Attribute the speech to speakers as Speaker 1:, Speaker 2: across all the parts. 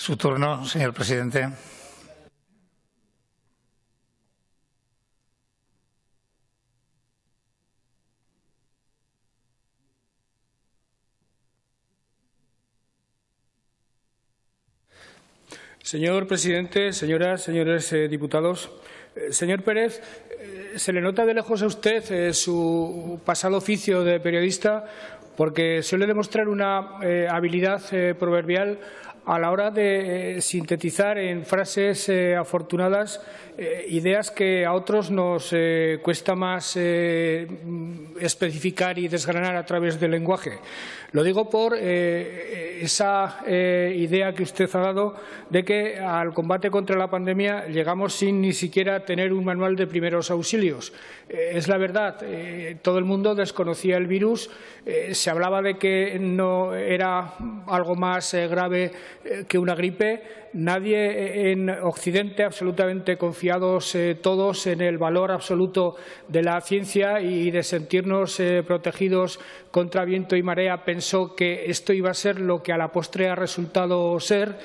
Speaker 1: Su turno, señor presidente.
Speaker 2: Señor presidente, señoras, señores diputados, señor Pérez, se le nota de lejos a usted su pasado oficio de periodista, porque suele demostrar una habilidad proverbial a la hora de sintetizar en frases afortunadas ideas que a otros nos cuesta más especificar y desgranar a través del lenguaje. Lo digo por esa idea que usted ha dado de que al combate contra la pandemia llegamos sin ni siquiera tener un manual de primeros auxilios. Es la verdad, todo el mundo desconocía el virus, se hablaba de que no era algo más grave que una gripe. Nadie en Occidente, absolutamente confiados todos en el valor absoluto de la ciencia y de sentirnos protegidos contra viento y marea, pensó que esto iba a ser lo que a la postre ha resultado ser.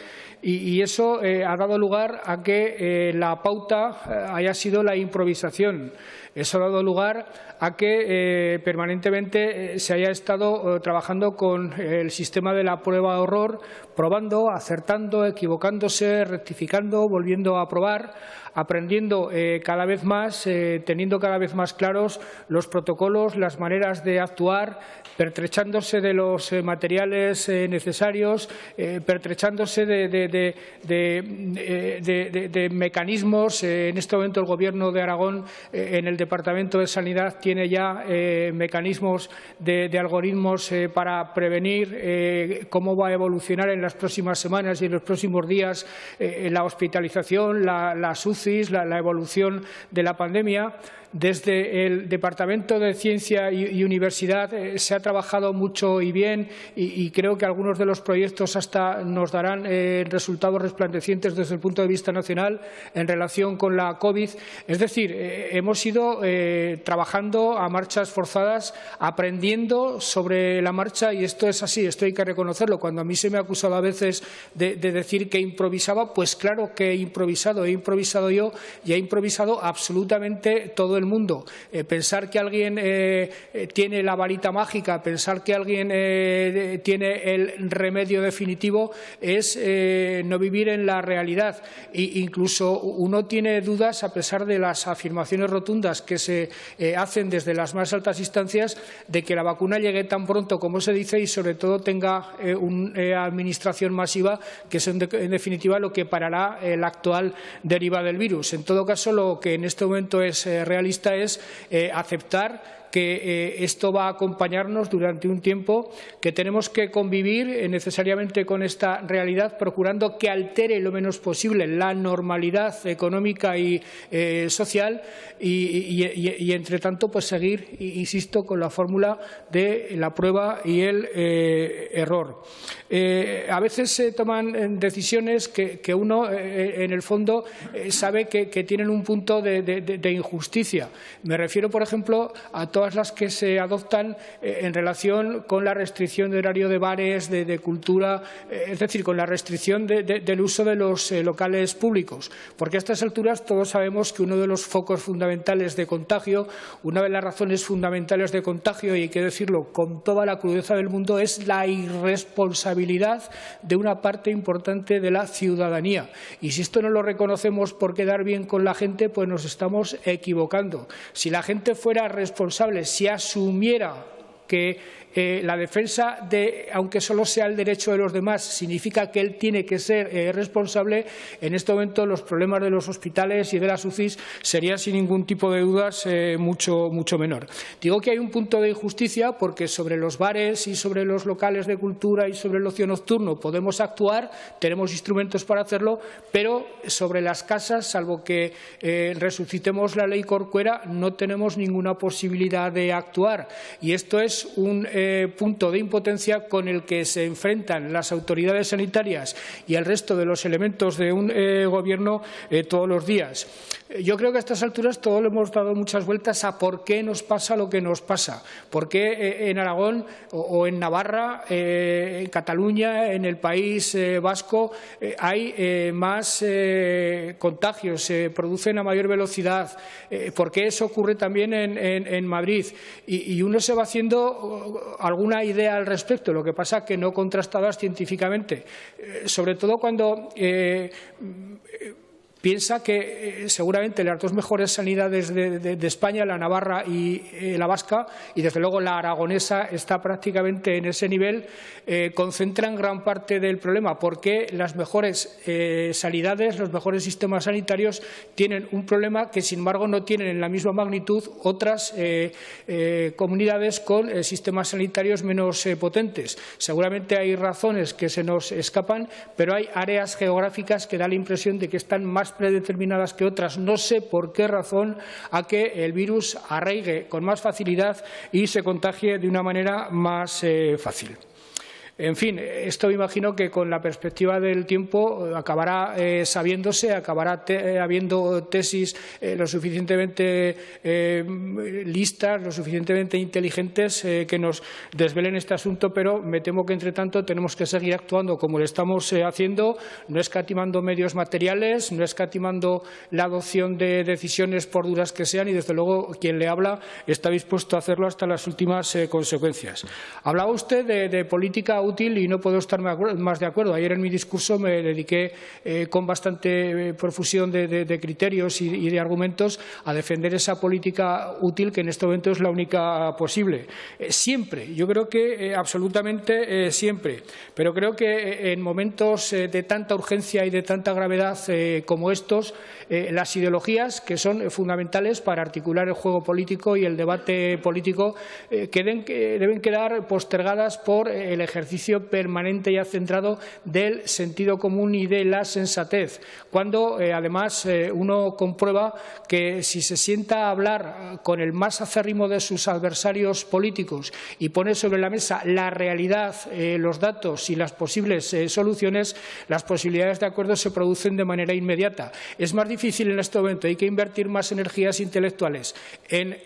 Speaker 2: Y eso ha dado lugar a que la pauta haya sido la improvisación. Eso ha dado lugar a que permanentemente se haya estado trabajando con el sistema de la prueba-error, probando, acertando, equivocándose, rectificando, volviendo a probar, aprendiendo cada vez más, teniendo cada vez más claros los protocolos, las maneras de actuar, pertrechándose de los materiales necesarios, pertrechándose de mecanismos. En este momento el Gobierno de Aragón, en el Departamento de Sanidad, tiene ya mecanismos de algoritmos para prevenir cómo va a evolucionar en las próximas semanas y en los próximos días la hospitalización, las UCIs, la evolución de la pandemia. Desde el Departamento de Ciencia y Universidad se ha trabajado mucho y bien y creo que algunos de los proyectos hasta nos darán resultados resplandecientes desde el punto de vista nacional en relación con la COVID. Es decir, hemos ido trabajando a marchas forzadas, aprendiendo sobre la marcha, y esto es así, esto hay que reconocerlo. Cuando a mí se me ha acusado a veces de decir que improvisaba, pues claro que he improvisado yo y he improvisado absolutamente todo el mundo. Pensar que alguien tiene la varita mágica, pensar que alguien tiene el remedio definitivo es no vivir en la realidad. Incluso uno tiene dudas, a pesar de las afirmaciones rotundas que se hacen desde las más altas instancias, de que la vacuna llegue tan pronto como se dice y sobre todo tenga una administración masiva, que es en definitiva lo que parará la actual deriva del virus. En todo caso, lo que en este momento es realista es aceptar que esto va a acompañarnos durante un tiempo, que tenemos que convivir necesariamente con esta realidad, procurando que altere lo menos posible la normalidad económica y social y entre tanto, pues seguir, insisto, con la fórmula de la prueba y el error. A veces se toman decisiones que uno, en el fondo, sabe que tienen un punto de injusticia. Me refiero, por ejemplo, a todas las que se adoptan en relación con la restricción de horario de bares, de cultura, es decir, con la restricción del uso de los locales públicos. Porque a estas alturas todos sabemos que uno de los focos fundamentales de contagio, una de las razones fundamentales de contagio, y hay que decirlo con toda la crudeza del mundo, es la irresponsabilidad de una parte importante de la ciudadanía. Y si esto no lo reconocemos por quedar bien con la gente, pues nos estamos equivocando. Si la gente fuera responsable, si asumiera que la defensa aunque solo sea el derecho de los demás, significa que él tiene que ser responsable, en este momento los problemas de los hospitales y de las UCIs serían sin ningún tipo de dudas mucho menor. Digo que hay un punto de injusticia porque sobre los bares y sobre los locales de cultura y sobre el ocio nocturno podemos actuar, tenemos instrumentos para hacerlo, pero sobre las casas, salvo que resucitemos la ley Corcuera, no tenemos ninguna posibilidad de actuar. Y esto es un punto de impotencia con el que se enfrentan las autoridades sanitarias y el resto de los elementos de un gobierno todos los días. Yo creo que a estas alturas todos le hemos dado muchas vueltas a por qué nos pasa lo que nos pasa, por qué en Aragón o en Navarra, en Cataluña, en el País Vasco hay más contagios, se producen a mayor velocidad, por qué eso ocurre también en Madrid. Y uno se va haciendo alguna idea al respecto, lo que pasa es que no contrastadas científicamente, sobre todo cuando piensa que seguramente las dos mejores sanidades de España, la navarra y la vasca, y desde luego la aragonesa está prácticamente en ese nivel, concentran gran parte del problema, porque las mejores sanidades, los mejores sistemas sanitarios tienen un problema que, sin embargo, no tienen en la misma magnitud otras comunidades con sistemas sanitarios menos potentes. Seguramente hay razones que se nos escapan, pero hay áreas geográficas que da la impresión de que están más predeterminadas que otras. No sé por qué razón a que el virus arraigue con más facilidad y se contagie de una manera más fácil. En fin, esto me imagino que con la perspectiva del tiempo acabará sabiéndose, acabará habiendo tesis lo suficientemente listas, lo suficientemente inteligentes que nos desvelen este asunto, pero me temo que, entre tanto, tenemos que seguir actuando como lo estamos haciendo, no escatimando medios materiales, no escatimando la adopción de decisiones por duras que sean, y, desde luego, quien le habla está dispuesto a hacerlo hasta las últimas consecuencias. Hablaba usted de política útil y no puedo estar más de acuerdo. Ayer en mi discurso me dediqué con bastante profusión de criterios y de argumentos a defender esa política útil que en este momento es la única posible. Siempre, yo creo que absolutamente siempre, pero creo que en momentos de tanta urgencia y de tanta gravedad como estos, las ideologías, que son fundamentales para articular el juego político y el debate político, deben quedar postergadas por el ejercicio permanente y centrado del sentido común y de la sensatez, cuando además uno comprueba que si se sienta a hablar con el más acérrimo de sus adversarios políticos y pone sobre la mesa la realidad, los datos y las posibles soluciones, las posibilidades de acuerdo se producen de manera inmediata. Es más difícil en este momento, hay que invertir más energías intelectuales en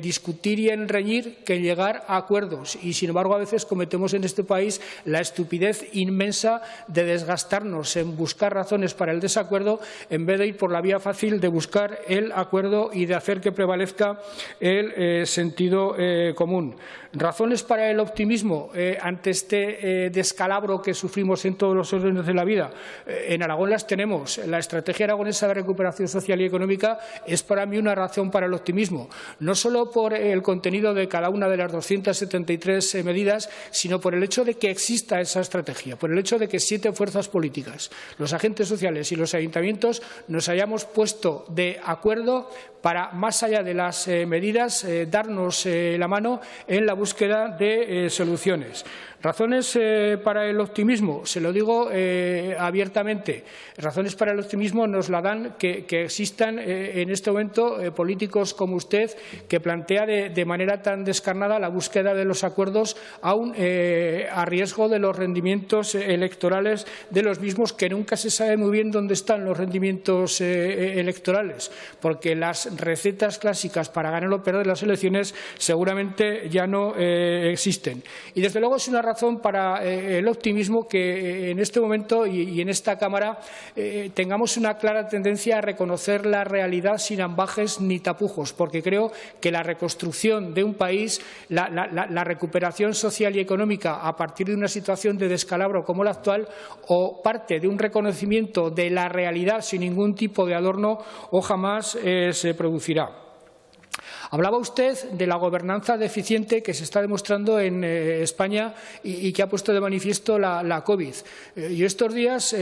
Speaker 2: discutir y en reñir que en llegar a acuerdos, y sin embargo a veces cometemos en este país la estupidez inmensa de desgastarnos en buscar razones para el desacuerdo en vez de ir por la vía fácil de buscar el acuerdo y de hacer que prevalezca el sentido común. Razones para el optimismo ante este descalabro que sufrimos en todos los órdenes de la vida. En Aragón las tenemos. La estrategia aragonesa de recuperación social y económica es para mí una razón para el optimismo, no solo por el contenido de cada una de las 273 medidas, sino por el hecho de que exista esa estrategia, por el hecho de que 7 fuerzas políticas, los agentes sociales y los ayuntamientos nos hayamos puesto de acuerdo para, más allá de las medidas, darnos la mano en la búsqueda de soluciones. Razones para el optimismo, se lo digo abiertamente, razones para el optimismo nos la dan que existan en este momento políticos como usted, que plantea de manera tan descarnada la búsqueda de los acuerdos, aún a riesgo de los rendimientos electorales de los mismos, que nunca se sabe muy bien dónde están los rendimientos electorales, porque las recetas clásicas para ganar o perder las elecciones seguramente ya no existen. Y desde luego es una razón para el optimismo que en este momento y en esta Cámara tengamos una clara tendencia a reconocer la realidad sin ambajes ni tapujos, porque creo que la reconstrucción de un país, la recuperación social y económica a partir de una situación de descalabro como la actual, o parte de un reconocimiento de la realidad sin ningún tipo de adorno, o jamás se producirá. Hablaba usted de la gobernanza deficiente que se está demostrando en España y que ha puesto de manifiesto la COVID. Yo estos días,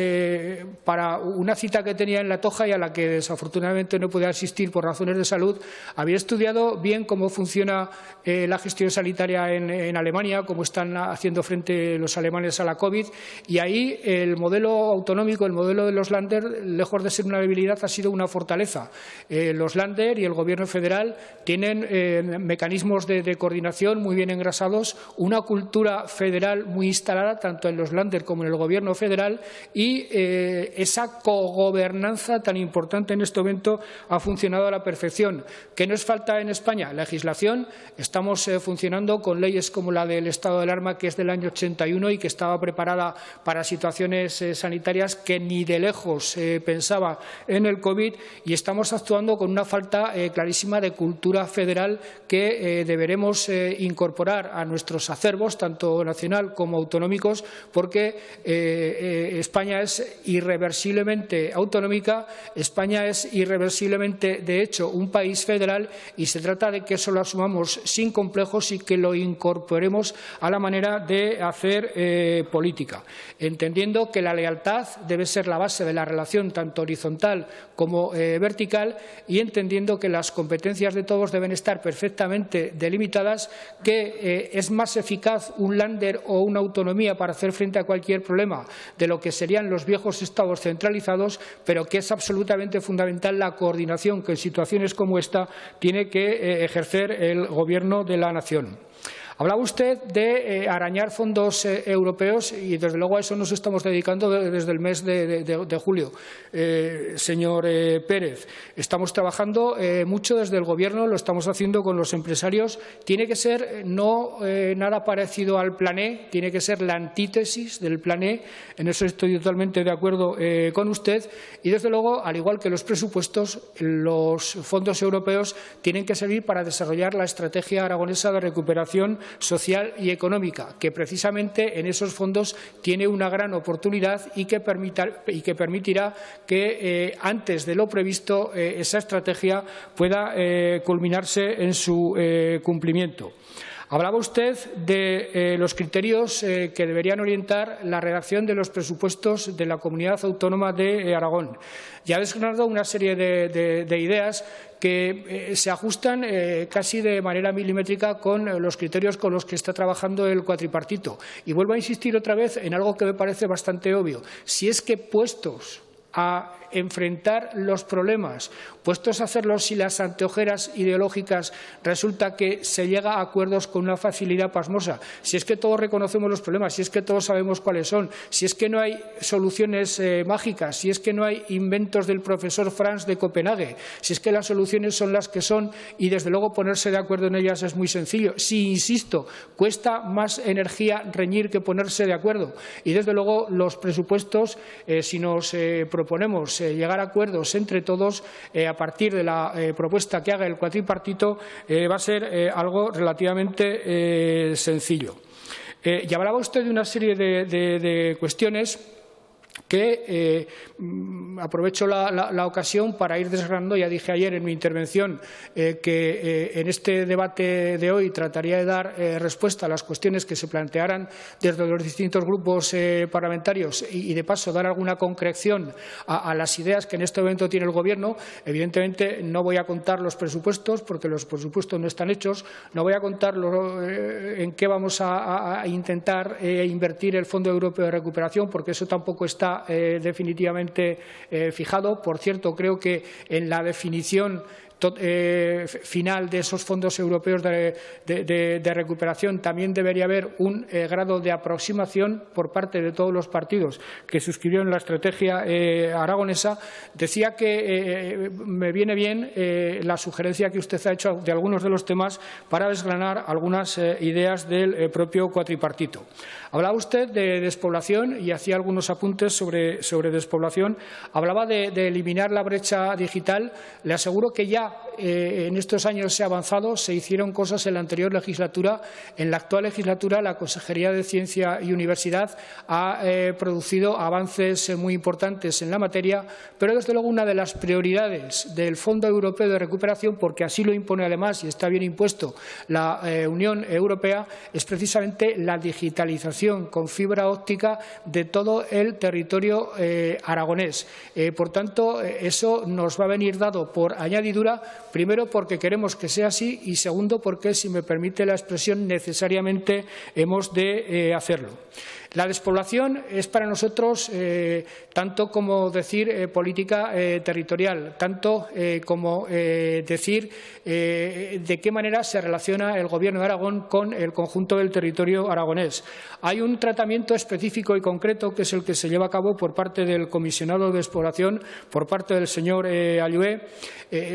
Speaker 2: para una cita que tenía en La Toja y a la que desafortunadamente no pude asistir por razones de salud, había estudiado bien cómo funciona la gestión sanitaria en Alemania, cómo están haciendo frente los alemanes a la COVID, y ahí el modelo autonómico, el modelo de los Länder, lejos de ser una debilidad, ha sido una fortaleza. Los Länder y el Gobierno federal tienen tienen mecanismos de coordinación muy bien engrasados, una cultura federal muy instalada tanto en los Länder como en el Gobierno federal y esa cogobernanza tan importante en este momento ha funcionado a la perfección. ¿Qué nos falta en España? Legislación. Estamos funcionando con leyes como la del estado de alarma, que es del año 81 y que estaba preparada para situaciones sanitarias que ni de lejos pensaba en el COVID, y estamos actuando con una falta clarísima de cultura federal que deberemos incorporar a nuestros acervos, tanto nacional como autonómicos, porque España es irreversiblemente autonómica, España es irreversiblemente, de hecho, un país federal, y se trata de que eso lo asumamos sin complejos y que lo incorporemos a la manera de hacer política, entendiendo que la lealtad debe ser la base de la relación tanto horizontal como vertical, y entendiendo que las competencias de todos deben estar perfectamente delimitadas, que es más eficaz un Länder o una autonomía para hacer frente a cualquier problema de lo que serían los viejos estados centralizados, pero que es absolutamente fundamental la coordinación que en situaciones como esta tiene que ejercer el Gobierno de la nación. Hablaba usted de arañar fondos europeos y, desde luego, a eso nos estamos dedicando desde el mes de julio. Señor Pérez, estamos trabajando mucho desde el Gobierno, lo estamos haciendo con los empresarios. Tiene que ser no nada parecido al Plan E, tiene que ser la antítesis del Plan E. En eso estoy totalmente de acuerdo con usted. Y, desde luego, al igual que los presupuestos, los fondos europeos tienen que servir para desarrollar la estrategia aragonesa de recuperación social y económica, que precisamente en esos fondos tiene una gran oportunidad y que permitirá que antes de lo previsto esa estrategia pueda culminarse en su cumplimiento. Hablaba usted de los criterios que deberían orientar la redacción de los presupuestos de la Comunidad Autónoma de Aragón. Ya ha desgranado una serie de ideas que se ajustan casi de manera milimétrica con los criterios con los que está trabajando el cuatripartito. Y vuelvo a insistir otra vez en algo que me parece bastante obvio. Si es que puestos a enfrentar los problemas, puestos a hacerlo sin las anteojeras ideológicas, resulta que se llega a acuerdos con una facilidad pasmosa. Si es que todos reconocemos los problemas, si es que todos sabemos cuáles son, si es que no hay soluciones mágicas, si es que no hay inventos del profesor Franz de Copenhague, si es que las soluciones son las que son y, desde luego, ponerse de acuerdo en ellas es muy sencillo. Si, insisto, cuesta más energía reñir que ponerse de acuerdo. Y, desde luego, los presupuestos, si nos proponemos llegar a acuerdos entre todos a partir de la propuesta que haga el cuatripartito, va a ser algo relativamente sencillo. Y hablaba usted de una serie de cuestiones que aprovecho la ocasión para ir desgranando. Ya dije ayer en mi intervención que en este debate de hoy trataría de dar respuesta a las cuestiones que se plantearan desde los distintos grupos parlamentarios y, de paso, dar alguna concreción a las ideas que en este momento tiene el Gobierno. Evidentemente, no voy a contar los presupuestos porque los presupuestos no están hechos. No voy a contar en qué vamos a intentar invertir el Fondo Europeo de Recuperación, porque eso tampoco está definitivamente fijado. Por cierto, creo que en la definición final de esos fondos europeos de recuperación también debería haber un grado de aproximación por parte de todos los partidos que suscribieron la estrategia aragonesa. Decía que me viene bien la sugerencia que usted ha hecho de algunos de los temas para desgranar algunas ideas del propio cuatripartito. Hablaba usted de despoblación y hacía algunos apuntes sobre despoblación. Hablaba de eliminar la brecha digital. Le aseguro que ya en estos años se ha avanzado, se hicieron cosas en la anterior legislatura. En la actual legislatura, la Consejería de Ciencia y Universidad ha producido avances muy importantes en la materia, pero, desde luego, una de las prioridades del Fondo Europeo de Recuperación, porque así lo impone además y está bien impuesto la Unión Europea, es precisamente la digitalización con fibra óptica de todo el territorio aragonés. Por tanto, eso nos va a venir dado por añadidura, primero porque queremos que sea así y, segundo, porque, si me permite la expresión, necesariamente hemos de hacerlo. La despoblación es para nosotros tanto como decir política territorial, tanto como decir de qué manera se relaciona el Gobierno de Aragón con el conjunto del territorio aragonés. Hay un tratamiento específico y concreto que es el que se lleva a cabo por parte del comisionado de despoblación, por parte del señor Allué.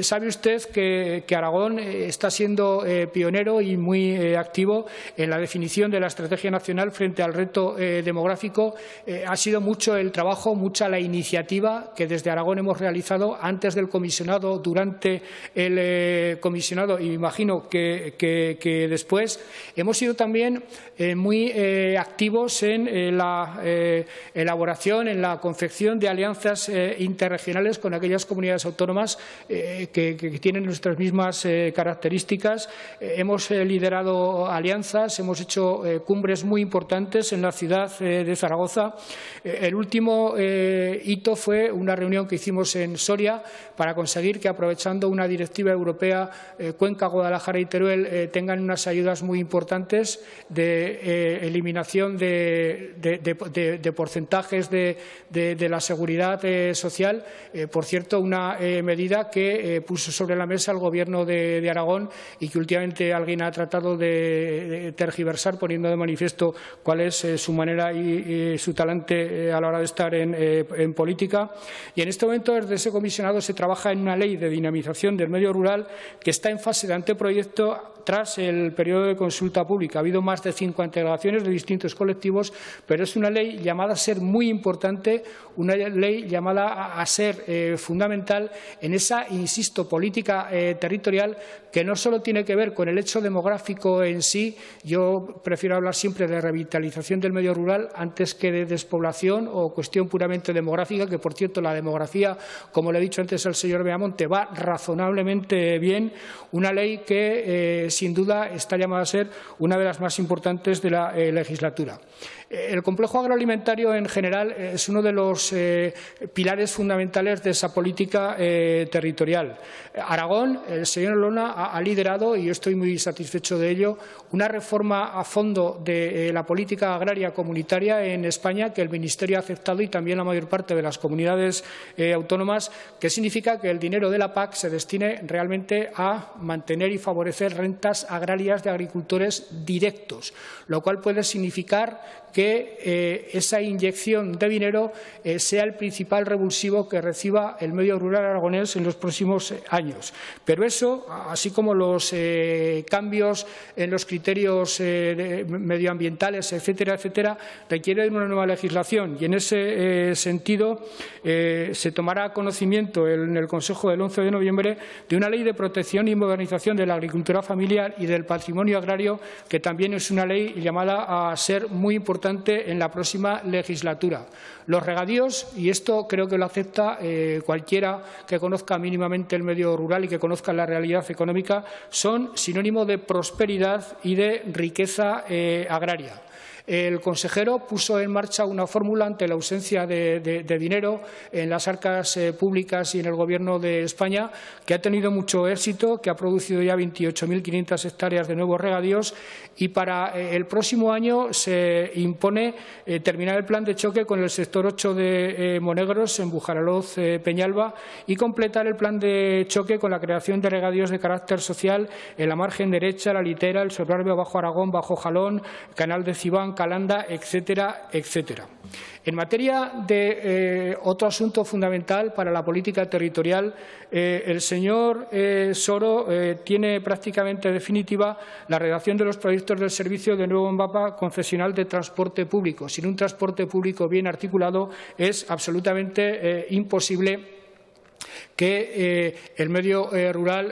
Speaker 2: Sabe usted que Aragón está siendo pionero y muy activo en la definición de la estrategia nacional frente al reto demográfico. Ha sido mucho el trabajo, mucha la iniciativa que desde Aragón hemos realizado antes del comisionado, durante el comisionado y me imagino que después. Hemos sido también muy activos en la elaboración, en la confección de alianzas interregionales con aquellas comunidades autónomas que tienen nuestras mismas características. Hemos liderado alianzas, hemos hecho cumbres muy importantes en la ciudad de Zaragoza. El último hito fue una reunión que hicimos en Soria para conseguir que, aprovechando una directiva europea, Cuenca, Guadalajara y Teruel tengan unas ayudas muy importantes de eliminación de porcentajes de la seguridad social. Por cierto, una medida que puso sobre la mesa el Gobierno de Aragón y que últimamente alguien ha tratado de tergiversar, poniendo de manifiesto cuál es su manera y su talante a la hora de estar en política. Y en este momento, desde ese comisionado, se trabaja en una ley de dinamización del medio rural que está en fase de anteproyecto tras el periodo de consulta pública. Ha habido más de 50 alegaciones de distintos colectivos, pero es una ley llamada a ser muy importante, una ley llamada a ser fundamental en esa, insisto, política territorial que no solo tiene que ver con el hecho demográfico en sí. Yo prefiero hablar siempre de revitalización del medio rural antes que de despoblación o cuestión puramente demográfica, que, por cierto, la demografía, como le he dicho antes al señor Beamonte, va razonablemente bien. Una ley que sin duda está llamada a ser una de las más importantes de la legislatura. El complejo agroalimentario en general es uno de los pilares fundamentales de esa política territorial. Aragón, el señor Olona, ha liderado, y yo estoy muy satisfecho de ello, una reforma a fondo de la política agraria comunitaria en España que el Ministerio ha aceptado y también la mayor parte de las comunidades autónomas, que significa que el dinero de la PAC se destine realmente a mantener y favorecer rentas agrarias de agricultores directos, lo cual puede significar que esa inyección de dinero sea el principal revulsivo que reciba el medio rural aragonés en los próximos años. Pero eso, así como los cambios en los criterios medioambientales, etcétera, etcétera, requieren una nueva legislación y en ese sentido se tomará conocimiento en el Consejo del 11 de noviembre de una ley de protección y modernización de la agricultura familiar y del patrimonio agrario, que también es una ley llamada a ser muy importante en la próxima legislatura. Los regadíos, y esto creo que lo acepta cualquiera que conozca mínimamente el medio rural y que conozca la realidad económica, son sinónimo de prosperidad y de riqueza agraria. El consejero puso en marcha una fórmula ante la ausencia de dinero en las arcas públicas y en el Gobierno de España, que ha tenido mucho éxito, que ha producido ya 28.500 hectáreas de nuevos regadíos, y para el próximo año se impone terminar el plan de choque con el sector 8 de Monegros en Bujaraloz, Peñalba, y completar el plan de choque con la creación de regadíos de carácter social en la margen derecha, la Litera, el Sobrarbe, Bajo Aragón, Bajo Jalón, Canal de Cibán, Calanda, etcétera, etcétera. En materia de otro asunto fundamental para la política territorial, el señor Soro tiene prácticamente definitiva la redacción de los proyectos del servicio de nuevo mapa concesional de transporte público. Sin un transporte público bien articulado es absolutamente imposible que el medio rural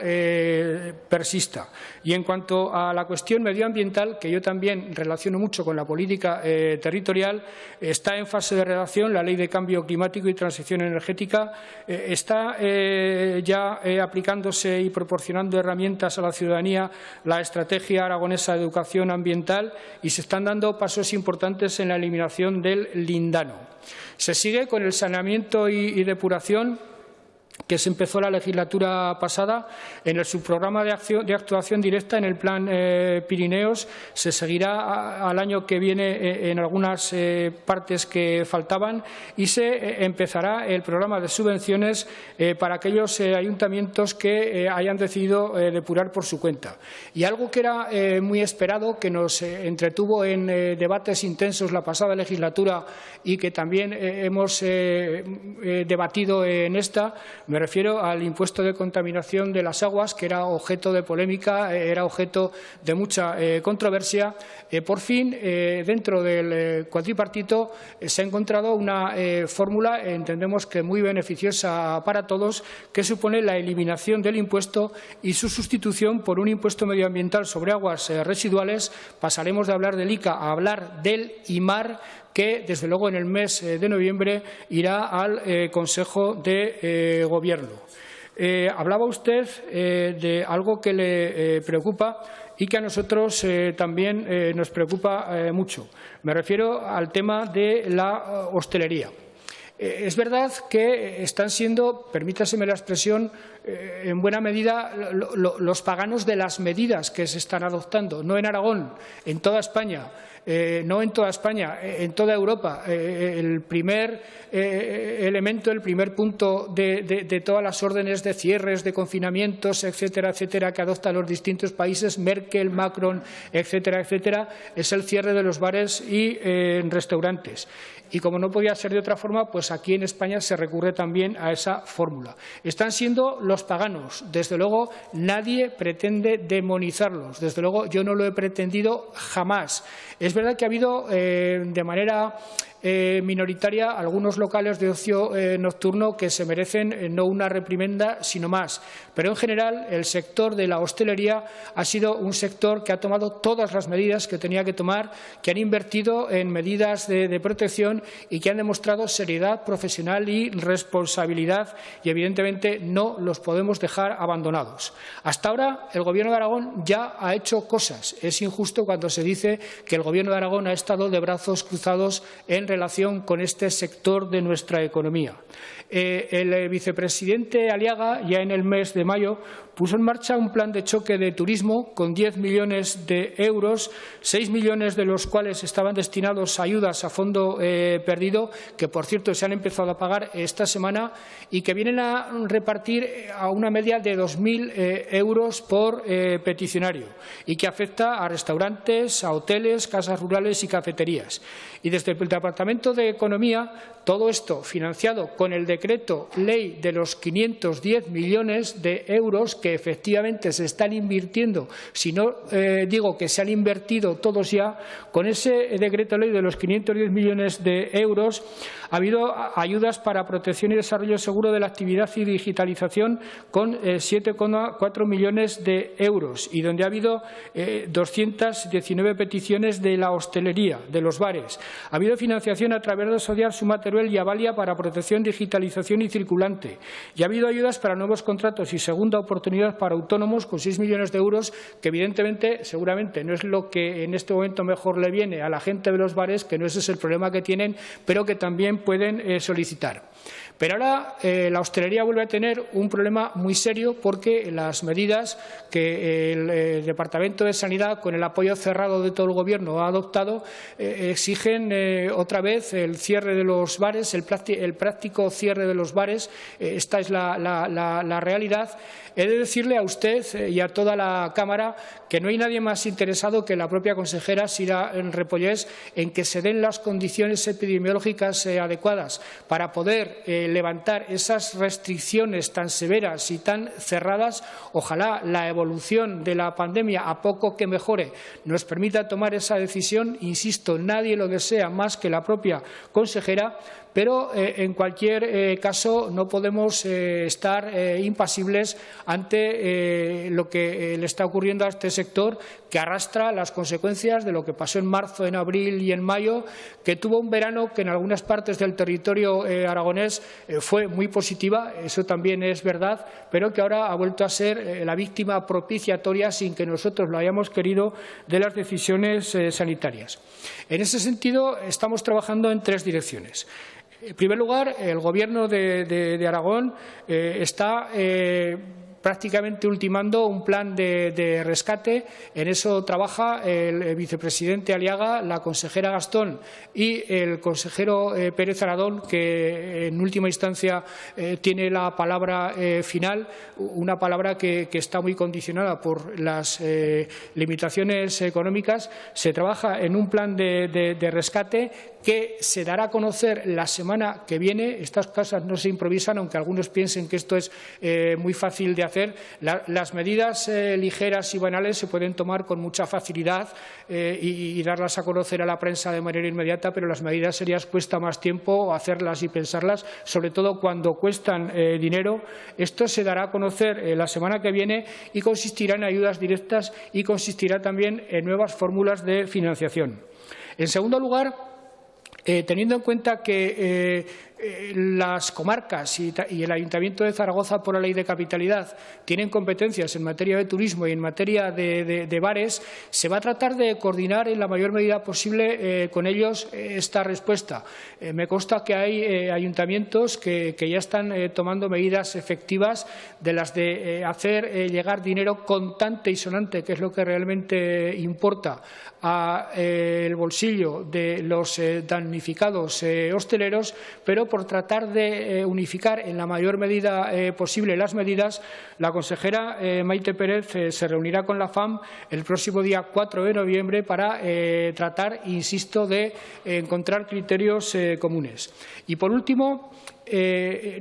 Speaker 2: persista. Y en cuanto a la cuestión medioambiental, que yo también relaciono mucho con la política territorial, está en fase de redacción la Ley de Cambio Climático y Transición Energética, está ya aplicándose y proporcionando herramientas a la ciudadanía la Estrategia Aragonesa de Educación Ambiental y se están dando pasos importantes en la eliminación del lindano. Se sigue con el saneamiento y depuración, que se empezó la legislatura pasada. En el subprograma de actuación directa, en el Plan Pirineos, se seguirá al año que viene en algunas partes que faltaban y se empezará el programa de subvenciones para aquellos ayuntamientos que hayan decidido depurar por su cuenta. Y algo que era muy esperado, que nos entretuvo en debates intensos la pasada legislatura y que también hemos debatido en esta, me refiero al impuesto de contaminación de las aguas, que era objeto de polémica, era objeto de mucha controversia. Por fin, dentro del cuatripartito, se ha encontrado una fórmula, entendemos que muy beneficiosa para todos, que supone la eliminación del impuesto y su sustitución por un impuesto medioambiental sobre aguas residuales. Pasaremos de hablar del ICA a hablar del IMAR, que, desde luego, en el mes de noviembre irá al Consejo de Gobierno. Hablaba usted de algo que le preocupa y que a nosotros también nos preocupa mucho. Me refiero al tema de la hostelería. Es verdad que están siendo, permítaseme la expresión, en buena medida los paganos de las medidas que se están adoptando, no en Aragón, en toda España. No en toda España, en toda Europa. El primer elemento, el primer punto de todas las órdenes de cierres, de confinamientos, etcétera, etcétera, que adoptan los distintos países, Merkel, Macron, etcétera, etcétera, es el cierre de los bares y restaurantes. Y como no podía ser de otra forma, pues aquí en España se recurre también a esa fórmula. Están siendo los paganos. Desde luego, nadie pretende demonizarlos. Desde luego, yo no lo he pretendido jamás. Es verdad que ha habido de manera minoritaria algunos locales de ocio nocturno que se merecen no una reprimenda, sino más. Pero, en general, el sector de la hostelería ha sido un sector que ha tomado todas las medidas que tenía que tomar, que han invertido en medidas de protección y que han demostrado seriedad profesional y responsabilidad y, evidentemente, no los podemos dejar abandonados. Hasta ahora, el Gobierno de Aragón ya ha hecho cosas. Es injusto cuando se dice que el Gobierno de Aragón ha estado de brazos cruzados en relación con este sector de nuestra economía. El vicepresidente Aliaga, ya en el mes de mayo, puso en marcha un plan de choque de turismo con 10 millones de euros, 6 millones de los cuales estaban destinados a ayudas a fondo perdido, que, por cierto, se han empezado a pagar esta semana y que vienen a repartir a una media de 2.000 euros por peticionario y que afecta a restaurantes, a hoteles, casas rurales y cafeterías. Y desde el Departamento de Economía, todo esto financiado con el decreto ley de los 510 millones de euros que efectivamente se están invirtiendo, si no digo que se han invertido todos ya, con ese decreto ley de los 510 millones de euros ha habido ayudas para protección y desarrollo seguro de la actividad y digitalización con 7,4 millones de euros y donde ha habido 219 peticiones de la hostelería, de los bares. Ha habido financiación a través de Social, Suma Teruel y Avalia para protección, digitalización y circulante. Y ha habido ayudas para nuevos contratos y segunda oportunidad para autónomos con 6 millones de euros, que evidentemente, seguramente, no es lo que en este momento mejor le viene a la gente de los bares, que no ese es el problema que tienen, pero que también pueden solicitar. Pero ahora la hostelería vuelve a tener un problema muy serio porque las medidas que el Departamento de Sanidad, con el apoyo cerrado de todo el Gobierno, ha adoptado exigen otra vez el cierre de los bares, el práctico cierre de los bares. Esta es la realidad. He de decirle a usted y a toda la Cámara que no hay nadie más interesado que la propia consejera Sira Repollés en que se den las condiciones epidemiológicas adecuadas para poder levantar esas restricciones tan severas y tan cerradas. Ojalá la evolución de la pandemia, a poco que mejore, nos permita tomar esa decisión. Insisto, nadie lo desea más que la propia consejera, pero en cualquier caso no podemos estar impasibles ante lo que le está ocurriendo a este sector, que arrastra las consecuencias de lo que pasó en marzo, en abril y en mayo, que tuvo un verano que en algunas partes del territorio aragonés fue muy positiva, eso también es verdad, pero que ahora ha vuelto a ser la víctima propiciatoria, sin que nosotros lo hayamos querido, de las decisiones sanitarias. En ese sentido, estamos trabajando en tres direcciones. En primer lugar, el Gobierno de Aragón está prácticamente ultimando un plan de rescate. En eso trabaja el vicepresidente Aliaga, la consejera Gastón y el consejero Pérez Aradón, que en última instancia tiene la palabra final, una palabra que está muy condicionada por las limitaciones económicas. Se trabaja en un plan de rescate que se dará a conocer la semana que viene. Estas cosas no se improvisan, aunque algunos piensen que esto es muy fácil de hacer. Las medidas ligeras y banales se pueden tomar con mucha facilidad y darlas a conocer a la prensa de manera inmediata, pero las medidas serias cuesta más tiempo hacerlas y pensarlas, sobre todo cuando cuestan dinero. Esto se dará a conocer la semana que viene y consistirá en ayudas directas y consistirá también en nuevas fórmulas de financiación. En segundo lugar, teniendo en cuenta que las comarcas y el Ayuntamiento de Zaragoza, por la Ley de Capitalidad, tienen competencias en materia de turismo y en materia de bares, se va a tratar de coordinar en la mayor medida posible con ellos esta respuesta. Me consta que hay ayuntamientos que ya están tomando medidas efectivas, de las de hacer llegar dinero contante y sonante, que es lo que realmente importa, al bolsillo de los damnificados hosteleros, pero por tratar de unificar en la mayor medida posible las medidas, la consejera Maite Pérez se reunirá con la FAM el próximo día 4 de noviembre para tratar, insisto, de encontrar criterios comunes. Y, por último,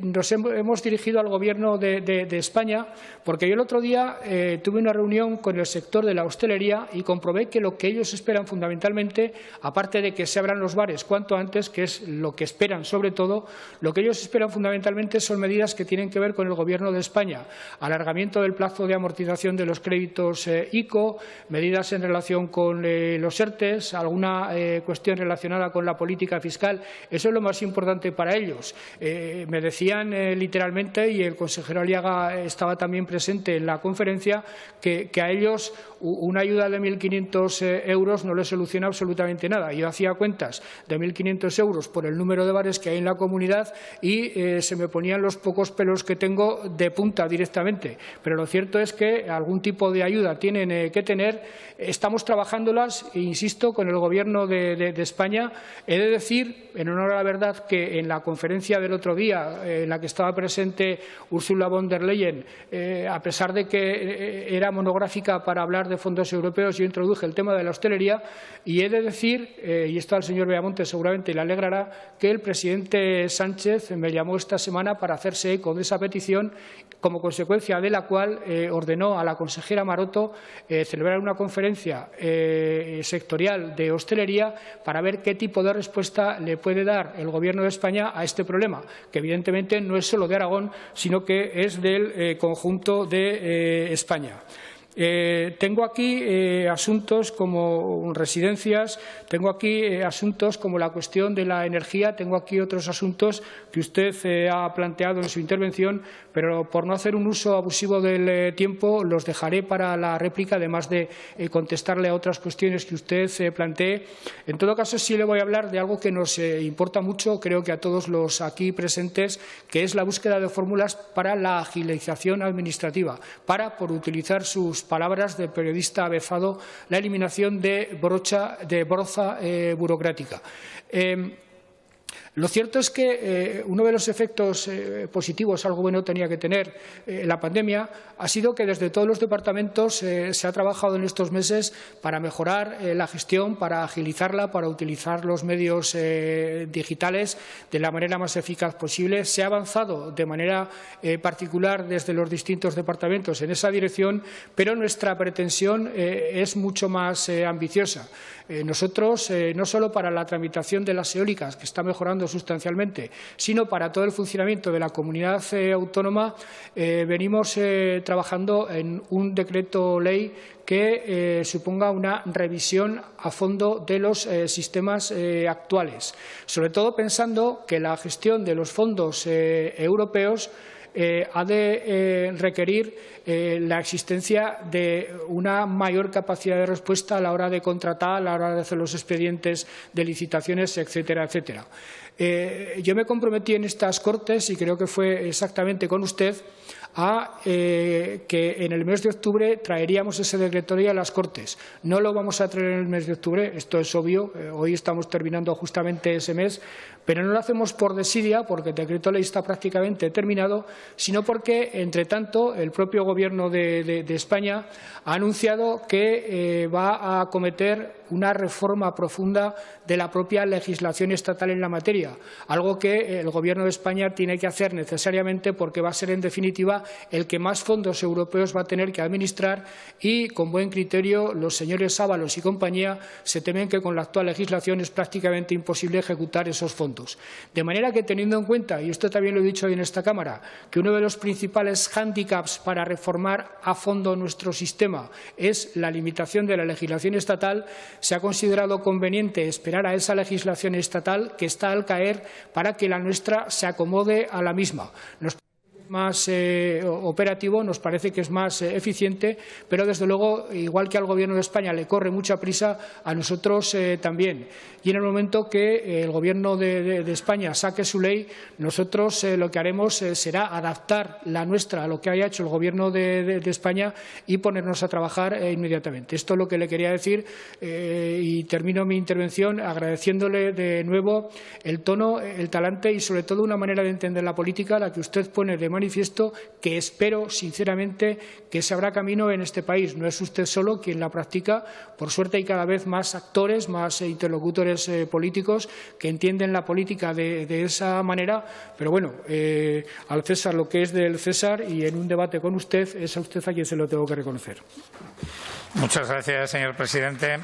Speaker 2: nos hemos dirigido al Gobierno de España, porque yo el otro día tuve una reunión con el sector de la hostelería y comprobé que lo que ellos esperan fundamentalmente, aparte de que se abran los bares cuanto antes, que es lo que esperan sobre todo, lo que ellos esperan fundamentalmente son medidas que tienen que ver con el Gobierno de España: alargamiento del plazo de amortización de los créditos ICO, medidas en relación con los ERTEs, alguna cuestión relacionada con la política fiscal. Eso es lo más importante para ellos. Me decían literalmente, y el consejero Aliaga estaba también presente en la conferencia, que a ellos una ayuda de 1.500 euros no les soluciona absolutamente nada. Yo hacía cuentas de 1.500 euros por el número de bares que hay en la comunidad y se me ponían los pocos pelos que tengo de punta directamente. Pero lo cierto es que algún tipo de ayuda tienen que tener. Estamos trabajándolas, e insisto, con el Gobierno de España. He de decir, en honor a la verdad, que en la conferencia del otro día, en la que estaba presente Ursula von der Leyen, a pesar de que era monográfica para hablar de fondos europeos, yo introduje el tema de la hostelería, y he de decir, y esto al señor Beamonte seguramente le alegrará, que el presidente Sánchez me llamó esta semana para hacerse eco de esa petición, como consecuencia de la cual ordenó a la consejera Maroto celebrar una conferencia sectorial de hostelería para ver qué tipo de respuesta le puede dar el Gobierno de España a este problema, que evidentemente no es solo de Aragón, sino que es del conjunto de España. Tengo aquí asuntos como residencias, tengo aquí asuntos como la cuestión de la energía, tengo aquí otros asuntos que usted ha planteado en su intervención, pero por no hacer un uso abusivo del tiempo los dejaré para la réplica, además de contestarle a otras cuestiones que usted plantee. En todo caso, sí le voy a hablar de algo que nos importa mucho, creo que a todos los aquí presentes, que es la búsqueda de fórmulas para la agilización administrativa, para, por utilizar sus palabras del periodista avezado, la eliminación de broza burocrática. Lo cierto es que uno de los efectos positivos, algo bueno tenía que tener la pandemia, ha sido que desde todos los departamentos se ha trabajado en estos meses para mejorar la gestión, para agilizarla, para utilizar los medios digitales de la manera más eficaz posible. Se ha avanzado de manera particular desde los distintos departamentos en esa dirección, pero nuestra pretensión es mucho más ambiciosa. Nosotros, no solo para la tramitación de las eólicas, que está mejorando sustancialmente, sino para todo el funcionamiento de la comunidad autónoma, venimos trabajando en un decreto ley que suponga una revisión a fondo de los sistemas actuales, sobre todo pensando que la gestión de los fondos europeos ha de requerir la existencia de una mayor capacidad de respuesta a la hora de contratar, a la hora de hacer los expedientes de licitaciones, etcétera, etcétera. Yo me comprometí en estas Cortes, y creo que fue exactamente con usted, a que en el mes de octubre traeríamos ese decreto ley a las Cortes. No lo vamos a traer en el mes de octubre, esto es obvio, hoy estamos terminando justamente ese mes, pero no lo hacemos por desidia, porque el decreto ley está prácticamente terminado, sino porque, entre tanto, el propio Gobierno de España ha anunciado que va a acometer una reforma profunda de la propia legislación estatal en la materia, algo que el Gobierno de España tiene que hacer necesariamente porque va a ser, en definitiva, el que más fondos europeos va a tener que administrar y, con buen criterio, los señores Ábalos y compañía se temen que con la actual legislación es prácticamente imposible ejecutar esos fondos. De manera que, teniendo en cuenta, y esto también lo he dicho hoy en esta Cámara, que uno de los principales hándicaps para reformar a fondo nuestro sistema es la limitación de la legislación estatal, se ha considerado conveniente esperar a esa legislación estatal que está al caer para que la nuestra se acomode a la misma. Más operativo, nos parece que es más eficiente, pero desde luego, igual que al Gobierno de España le corre mucha prisa, a nosotros también. Y en el momento que el Gobierno de España saque su ley, nosotros lo que haremos será adaptar la nuestra a lo que haya hecho el Gobierno de España y ponernos a trabajar inmediatamente. Esto es lo que le quería decir y termino mi intervención agradeciéndole de nuevo el tono, el talante y sobre todo una manera de entender la política, la que usted pone de manifiesto, que espero sinceramente que se abra camino en este país. No es usted solo quien la practica, por suerte hay cada vez más actores, más interlocutores políticos que entienden la política de esa manera, pero bueno, al César lo que es del César, y en un debate con usted es a usted a quien se lo tengo que reconocer.
Speaker 1: Muchas gracias, señor presidente.